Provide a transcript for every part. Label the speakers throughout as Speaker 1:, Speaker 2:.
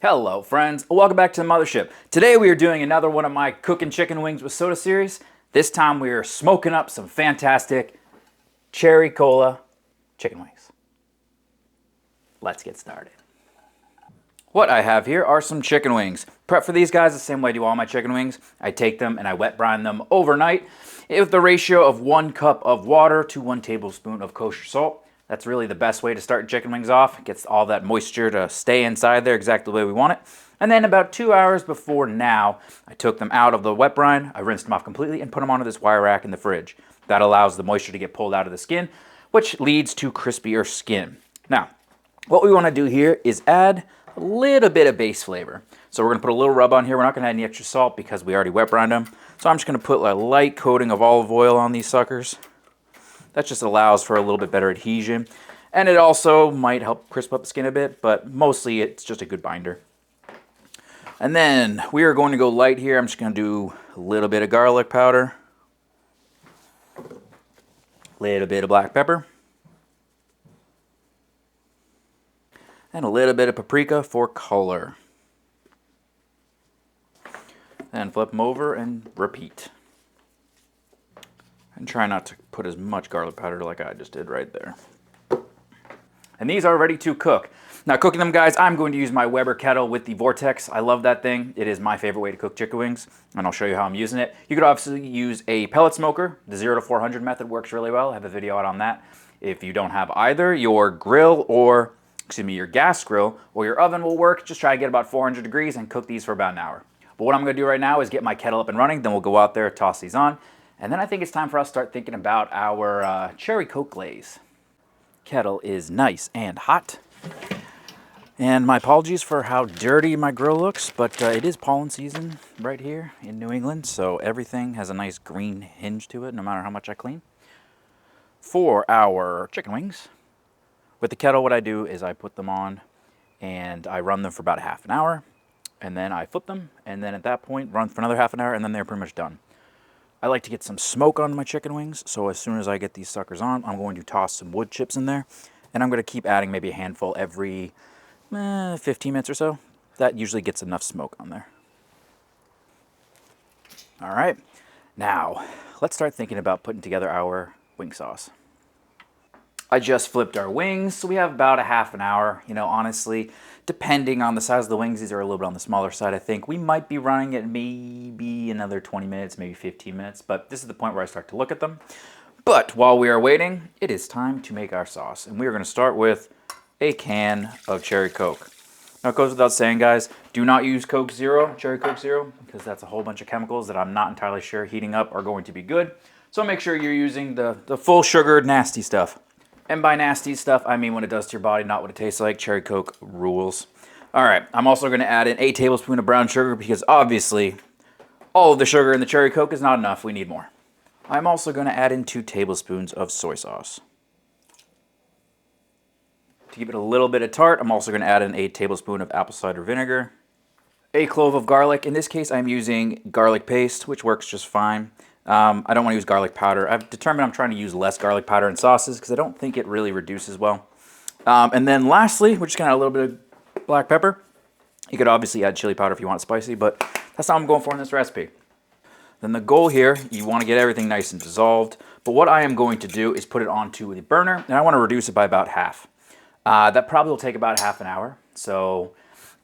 Speaker 1: Hello friends, welcome back to the Mothership. Today we are doing another one of my cooking chicken wings with soda series. This time we are smoking up some fantastic cherry cola chicken wings. Let's get started. What I have here are some chicken wings. Prep for these guys the same way I do all my chicken wings. I take them and I wet brine them overnight with the ratio of 1 cup of water to 1 tablespoon of kosher salt. That's really the best way to start chicken wings off. It gets all that moisture to stay inside there exactly the way we want it. And then about 2 hours before now, I took them out of the wet brine, I rinsed them off completely and put them onto this wire rack in the fridge. That allows the moisture to get pulled out of the skin, which leads to crispier skin. Now, what we want to do here is add a little bit of base flavor. So we're going to put a little rub on here. We're not going to add any extra salt because we already wet brined them. So I'm just going to put a light coating of olive oil on these suckers. That just allows for a little bit better adhesion. And it also might help crisp up the skin a bit, but mostly it's just a good binder. And then we are going to go light here. I'm just going to do a little bit of garlic powder, a little bit of black pepper, and a little bit of paprika for color. Then flip them over and repeat. And try not to put as much garlic powder like I just did right there. And these are ready to cook. Now cooking them, guys, I'm going to use my Weber kettle with the Vortex. I love that thing. It is my favorite way to cook chicken wings, and I'll show you how I'm using it. You could obviously use a pellet smoker. The 0 to 400 method works really well. I have a video out on that. If you don't have either, your grill or, your gas grill or your oven will work. Just try to get about 400 degrees and cook these for about an hour. But what I'm going to do right now is get my kettle up and running. Then we'll go out there, toss these on. And then I think it's time for us to start thinking about our cherry coke glaze. Kettle is nice and hot. And my apologies for how dirty my grill looks, but it is pollen season right here in New England, so everything has a nice green hinge to it, no matter how much I clean. For our chicken wings, with the kettle, what I do is I put them on and I run them for about half an hour, and then I flip them, and then at that point, run for another half an hour, and then they're pretty much done. I like to get some smoke on my chicken wings, so as soon as I get these suckers on, I'm going to toss some wood chips in there, and I'm going to keep adding maybe a handful every 15 minutes or so. That usually gets enough smoke on there. All right, now let's start thinking about putting together our wing sauce. I just flipped our wings, so we have about a half an hour. You know, honestly, depending on the size of the wings, these are a little bit on the smaller side, I think. We might be running it maybe another 20 minutes, maybe 15 minutes, but this is the point where I start to look at them. But while we are waiting, it is time to make our sauce. And we are going to start with a can of cherry coke. Now, it goes without saying, guys, do not use Coke Zero, cherry Coke Zero, because that's a whole bunch of chemicals that I'm not entirely sure heating up are going to be good. So make sure you're using the full sugar nasty stuff. And by nasty stuff, I mean what it does to your body, not what it tastes like. Cherry Coke rules. All right, I'm also going to add in a tablespoon of brown sugar because obviously all of the sugar in the cherry Coke is not enough. We need more. I'm also going to add in 2 tablespoons of soy sauce. To give it a little bit of tart, I'm also going to add in a tablespoon of apple cider vinegar. A clove of garlic. In this case, I'm using garlic paste, which works just fine. I don't want to use garlic powder. I've determined I'm trying to use less garlic powder in sauces because I don't think it really reduces well. And then lastly, we're just going to add a little bit of black pepper. You could obviously add chili powder if you want it spicy, but that's not what I'm going for in this recipe. Then the goal here, you want to get everything nice and dissolved. But what I am going to do is put it onto the burner, and I want to reduce it by about half. That probably will take about half an hour. So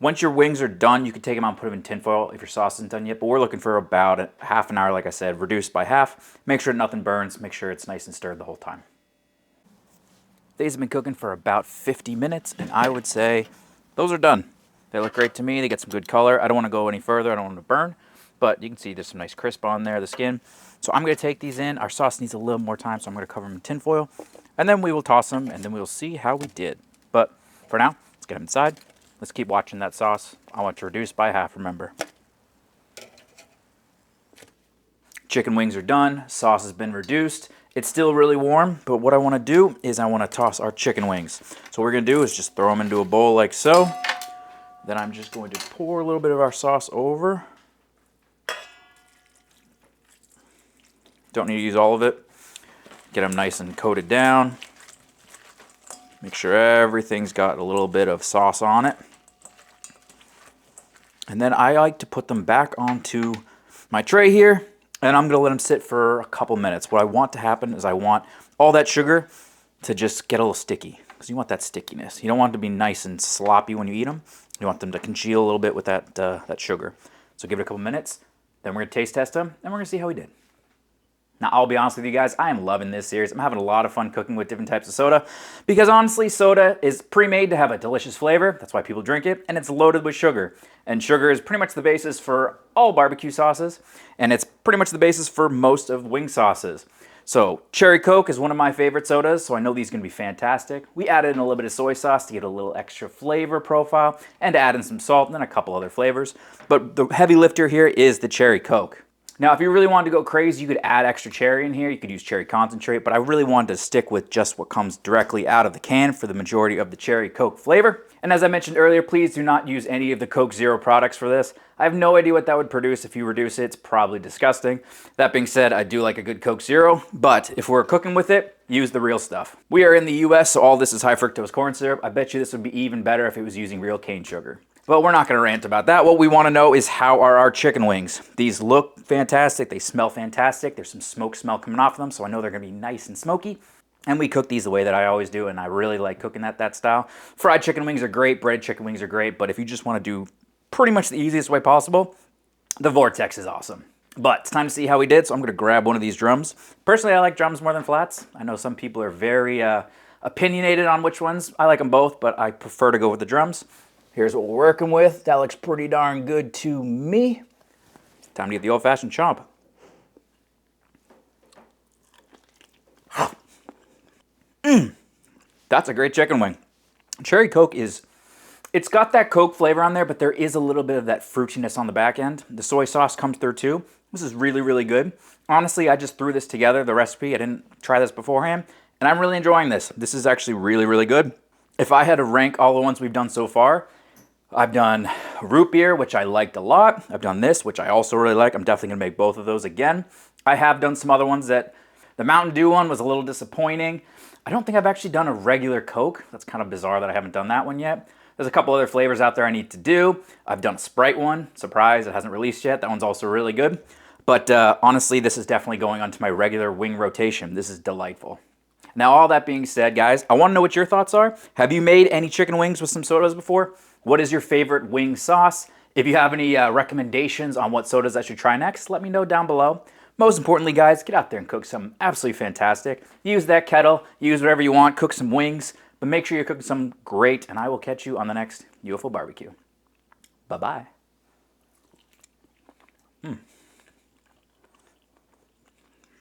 Speaker 1: once your wings are done, you can take them out and put them in tinfoil if your sauce isn't done yet. But we're looking for about half an hour, like I said, reduced by half. Make sure nothing burns. Make sure it's nice and stirred the whole time. These have been cooking for about 50 minutes, and I would say those are done. They look great to me. They get some good color. I don't want to go any further. I don't want them to burn. But you can see there's some nice crisp on there, the skin. So I'm going to take these in. Our sauce needs a little more time, so I'm going to cover them in tinfoil. And then we will toss them, and then we'll see how we did. But for now, let's get them inside. Let's keep watching that sauce. I want to reduce by half, remember. Chicken wings are done. Sauce has been reduced. It's still really warm, but what I want to do is I want to toss our chicken wings. So what we're going to do is just throw them into a bowl like so. Then I'm just going to pour a little bit of our sauce over. Don't need to use all of it. Get them nice and coated down. Make sure everything's got a little bit of sauce on it. And then I like to put them back onto my tray here, and I'm gonna let them sit for a couple minutes. What I want to happen is I want all that sugar to just get a little sticky, because you want that stickiness. You don't want it to be nice and sloppy when you eat them. You want them to congeal a little bit with that sugar. So give it a couple minutes, then we're gonna taste test them, and we're gonna see how we did. Now, I'll be honest with you guys, I am loving this series. I'm having a lot of fun cooking with different types of soda because honestly, soda is pre-made to have a delicious flavor. That's why people drink it, and it's loaded with sugar. And sugar is pretty much the basis for all barbecue sauces, and it's pretty much the basis for most of wing sauces. So, Cherry Coke is one of my favorite sodas, so I know these are going to be fantastic. We added in a little bit of soy sauce to get a little extra flavor profile, and to add in some salt and then a couple other flavors. But the heavy lifter here is the Cherry Coke. Now, if you really wanted to go crazy, you could add extra cherry in here. You could use cherry concentrate, but I really wanted to stick with just what comes directly out of the can for the majority of the Cherry Coke flavor. And as I mentioned earlier, please do not use any of the Coke Zero products for this. I have no idea what that would produce if you reduce it. It's probably disgusting. That being said, I do like a good Coke Zero, but if we're cooking with it, use the real stuff. We are in the US, so all this is high fructose corn syrup. I bet you this would be even better if it was using real cane sugar. But we're not going to rant about that. What we want to know is, how are our chicken wings? These look fantastic. They smell fantastic. There's some smoke smell coming off of them, so I know they're going to be nice and smoky. And we cook these the way that I always do, and I really like cooking that style. Fried chicken wings are great. Breaded chicken wings are great. But if you just want to do pretty much the easiest way possible, the Vortex is awesome. But it's time to see how we did, so I'm going to grab one of these drums. Personally, I like drums more than flats. I know some people are very opinionated on which ones. I like them both, but I prefer to go with the drums. Here's what we're working with. That looks pretty darn good to me. Time to get the old-fashioned chomp. That's a great chicken wing. Cherry Coke it's got that Coke flavor on there, but there is a little bit of that fruitiness on the back end. The soy sauce comes through too. This is really, really good. Honestly, I just threw this together, the recipe. I didn't try this beforehand, and I'm really enjoying this. This is actually really, really good. If I had to rank all the ones we've done so far, I've done root beer, which I liked a lot. I've done this, which I also really like. I'm definitely going to make both of those again. I have done some other ones that the Mountain Dew one was a little disappointing. I don't think I've actually done a regular Coke. That's kind of bizarre that I haven't done that one yet. There's a couple other flavors out there I need to do. I've done a Sprite one. Surprise, it hasn't released yet. That one's also really good. But honestly, this is definitely going onto my regular wing rotation. This is delightful. Now, all that being said, guys, I want to know what your thoughts are. Have you made any chicken wings with some sodas before? What is your favorite wing sauce? If you have any recommendations on what sodas I should try next, let me know down below. Most importantly, guys, get out there and cook something absolutely fantastic. Use that kettle, use whatever you want, cook some wings, but make sure you're cooking something great, and I will catch you on the next UFO barbecue. Bye-bye.